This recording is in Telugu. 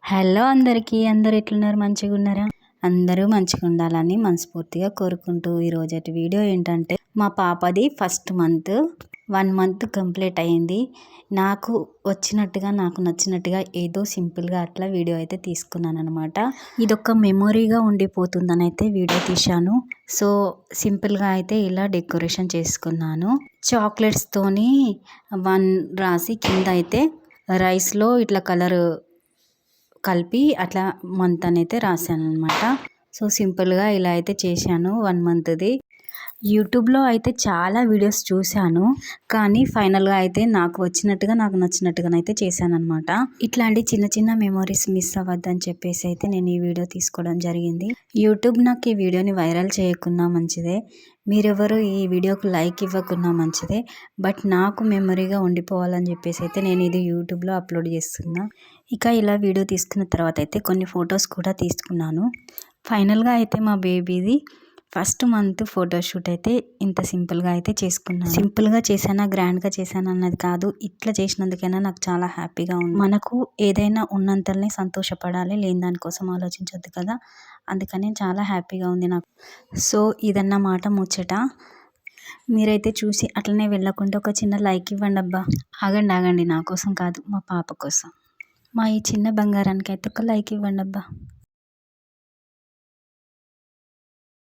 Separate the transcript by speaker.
Speaker 1: హలో అందరికీ, అందరూ ఎట్లున్నారు? మంచిగున్నారా? అందరూ మంచిగా ఉండాలని మనస్ఫూర్తిగా కోరుకుంటూ ఈరోజటి వీడియో ఏంటంటే మా పాపది ఫస్ట్ మంత్ 1 మంత్ కంప్లీట్ అయ్యింది. నాకు వచ్చినట్టుగా నాకు నచ్చినట్టుగా ఏదో సింపుల్గా అట్లా వీడియో అయితే తీసుకున్నాను అనమాట. ఇదొక మెమొరీగా ఉండిపోతుందని అయితే వీడియో తీశాను. సో సింపుల్గా అయితే ఇలా డెకరేషన్ చేసుకున్నాను. చాక్లెట్స్తోని 1 రాసి కింద అయితే రైస్లో ఇట్లా కలర్ కలిపి అట్లా మంత్ అని అయితే రాశాను అనమాట. సో సింపుల్గా ఇలా అయితే చేశాను 1 మంత్ది. యూట్యూబ్లో అయితే చాలా వీడియోస్ చూశాను, కానీ ఫైనల్గా అయితే నాకు వచ్చినట్టుగా నాకు నచ్చినట్టుగానైతే చేశాను అనమాట. ఇట్లాంటి చిన్న చిన్న మెమొరీస్ మిస్ అవ్వద్దని చెప్పేసి అయితే నేను ఈ వీడియో తీసుకోవడం జరిగింది. యూట్యూబ్ నాకు ఈ వీడియోని వైరల్ చేయకున్నా మంచిదే, మీరెవరు ఈ వీడియోకి లైక్ ఇవ్వకున్నా మంచిదే, బట్ నాకు మెమొరీగా ఉండిపోవాలని చెప్పేసి అయితే నేను ఇది యూట్యూబ్లో అప్లోడ్ చేస్తున్నా. ఇక ఇలా వీడియో తీసుకున్న తర్వాత అయితే కొన్ని ఫొటోస్ కూడా తీసుకున్నాను. ఫైనల్గా అయితే మా బేబీది ఫస్ట్ మంత్ ఫోటోషూట్ అయితే ఇంత సింపుల్గా అయితే చేసుకున్నాను. సింపుల్గా చేశానా గ్రాండ్గా చేశానా అన్నది కాదు, ఇట్లా చేసినందుకైనా నాకు చాలా హ్యాపీగా ఉంది. మనకు ఏదైనా ఉన్నంతనే సంతోషపడాలి, లేని దానికోసం ఆలోచించొద్దు కదా, అందుకని చాలా హ్యాపీగా ఉంది నాకు. సో ఇదన్నమాట ముచ్చట. మీరైతే చూసి అట్లనే వెళ్ళకుండా ఒక చిన్న లైక్ ఇవ్వండి అబ్బా. ఆగండి, నా కోసం కాదు, మా పాప కోసం, మా ఈ చిన్న బంగారానికి అయితే ఒక లైక్ ఇవ్వండి అబ్బా.